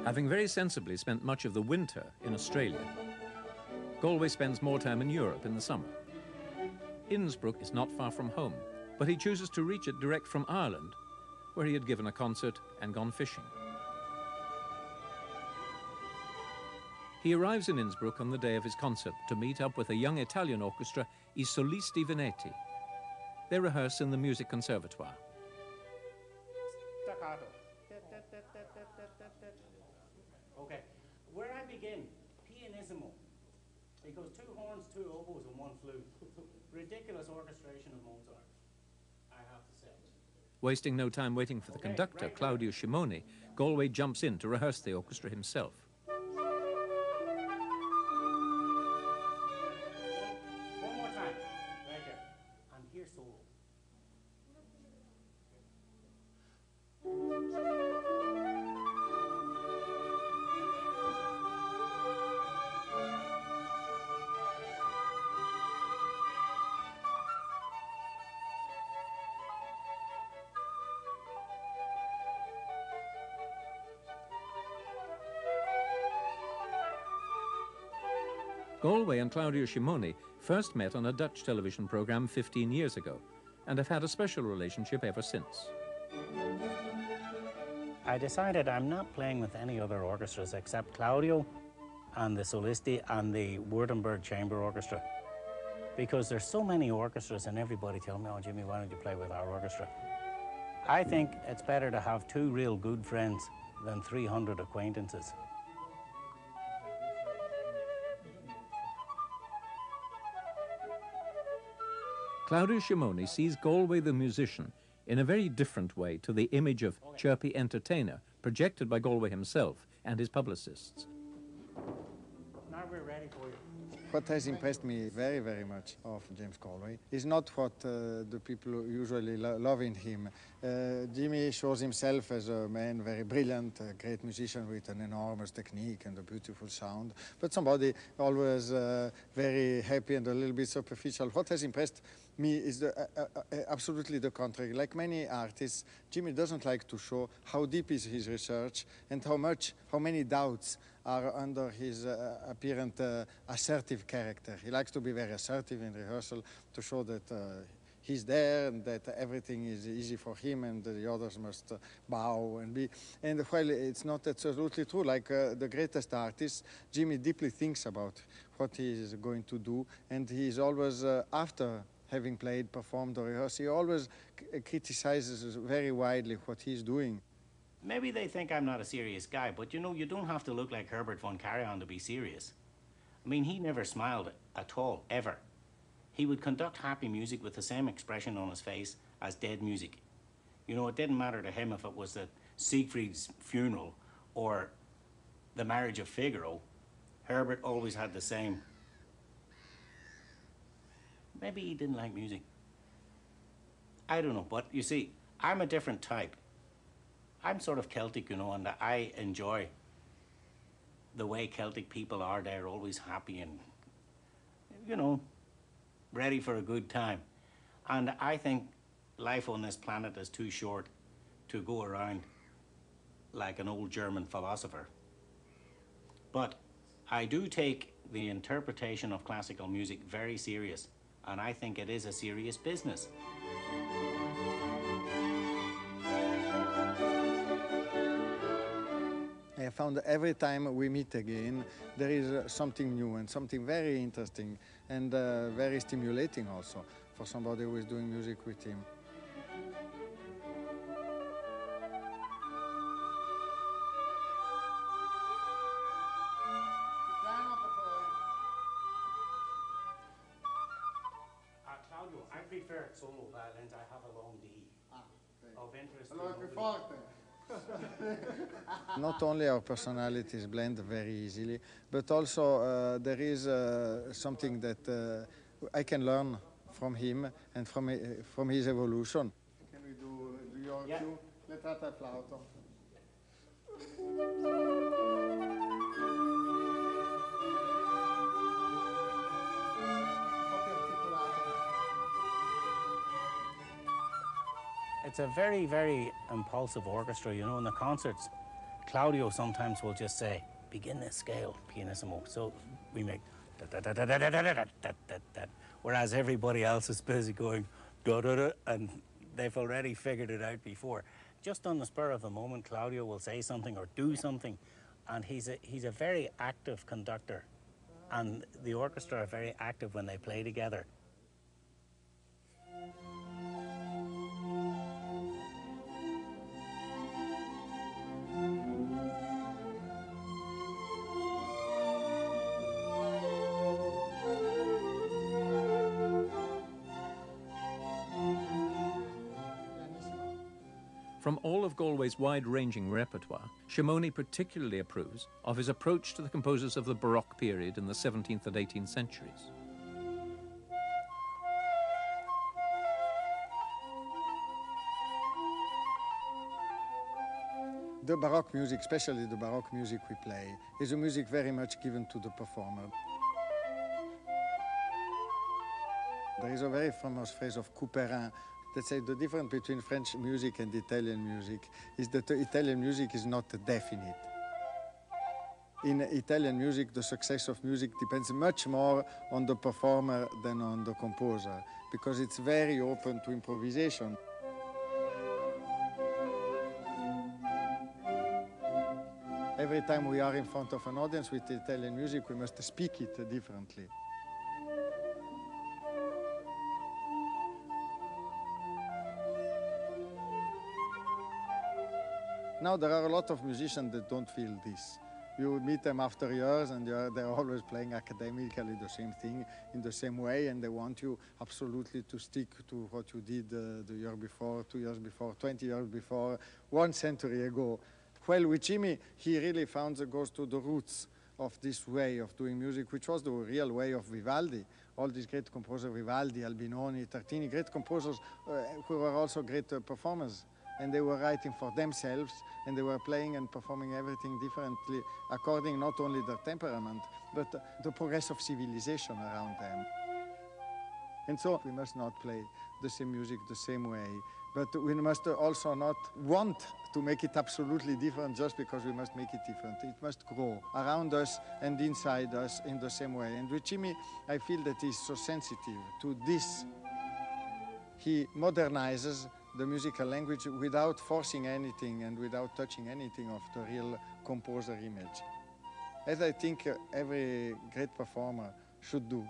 Having very sensibly spent much of the winter in Australia, Galway spends more time in Europe in the summer. Innsbruck is not far from home, but he chooses to reach it direct from Ireland, where he had given a concert and gone fishing. He arrives in Innsbruck on the day of his concert to meet up with a young Italian orchestra, I Solisti Veneti. They rehearse in the Music Conservatoire. Staccato. Okay, where I begin, pianissimo, because 2 horns, 2 oboes and 1 flute. Ridiculous orchestration of Mozart, I have to say. Wasting no time waiting for the conductor, Claudio Scimoni, Galway jumps in to rehearse the orchestra himself. One more time, right there. And here's solo. Galway and Claudio Scimoni first met on a Dutch television program 15 years ago and have had a special relationship ever since. I decided I'm not playing with any other orchestras except Claudio and the Solisti and the Württemberg Chamber Orchestra, because there's so many orchestras and everybody tell me, oh Jimmy, why don't you play with our orchestra? I think it's better to have 2 real good friends than 300 acquaintances. Claudio Scimoni sees Galway the musician in a very different way to the image of chirpy entertainer projected by Galway himself and his publicists. Now we're ready for you. What has impressed me very, very much of James Galway is not what the people usually love in him. Jimmy shows himself as a man very brilliant, a great musician with an enormous technique and a beautiful sound, but somebody always very happy and a little bit superficial. What has impressed me is absolutely the contrary. Like many artists, Jimmy doesn't like to show how deep is his research and how many doubts are under his apparent assertive character. He likes to be very assertive in rehearsal to show that he's there and that everything is easy for him and the others must bow and be. And while it's not absolutely true, like the greatest artists, Jimmy deeply thinks about what he is going to do, and he's always, after having played, performed or rehearsed, he always criticizes very widely what he's doing. Maybe they think I'm not a serious guy, but you know, you don't have to look like Herbert von Karajan to be serious. I mean, he never smiled at all, ever. He would conduct happy music with the same expression on his face as dead music. You know, it didn't matter to him if it was the Siegfried's funeral or the marriage of Figaro. Herbert always had the same. Maybe he didn't like music. I don't know, but you see, I'm a different type. I'm sort of Celtic, you know, and I enjoy the way Celtic people are. They're always happy and, you know, ready for a good time. And I think life on this planet is too short to go around like an old German philosopher. But I do take the interpretation of classical music very serious, and I think it is a serious business. I found every time we meet again, there is something new and something very interesting and very stimulating also for somebody who is doing music with him. Claudio, I prefer solo violins. I have a long D of interest. Not only our personalities blend very easily, but also there is something that I can learn from him and from his evolution. Can we do your cue? Le tratta flauto. It's a very, very impulsive orchestra, you know, in the concerts. Claudio sometimes will just say, begin this scale, pianissimo. So we make da da da da da da da da da da da, whereas everybody else is busy going da da da, and they've already figured it out before. Just on the spur of the moment, Claudio will say something or do something, and he's a very active conductor, and the orchestra are very active when they play together. From all of Galway's wide-ranging repertoire, Shimoni particularly approves of his approach to the composers of the Baroque period in the 17th and 18th centuries. The Baroque music, especially the Baroque music we play, is a music very much given to the performer. There is a very famous phrase of Couperin that says the difference between French music and Italian music is that the Italian music is not definite. In Italian music, the success of music depends much more on the performer than on the composer, because it's very open to improvisation. Every time we are in front of an audience with Italian music, we must speak it differently. Now, there are a lot of musicians that don't feel this. You meet them after years and they're always playing academically the same thing in the same way, and they want you absolutely to stick to what you did the year before, 2 years before, 20 years before, 1 century ago. Well, with Jimmy, he really goes to the roots of this way of doing music, which was the real way of Vivaldi. All these great composers, Vivaldi, Albinoni, Tartini, great composers who were also great performers. And they were writing for themselves, and they were playing and performing everything differently, according not only their temperament, but the progress of civilization around them. And so we must not play the same music the same way, but we must also not want to make it absolutely different just because we must make it different. It must grow around us and inside us in the same way. And with Jimmy, I feel that he's so sensitive to this. He modernizes the musical language without forcing anything and without touching anything of the real composer image, as I think every great performer should do.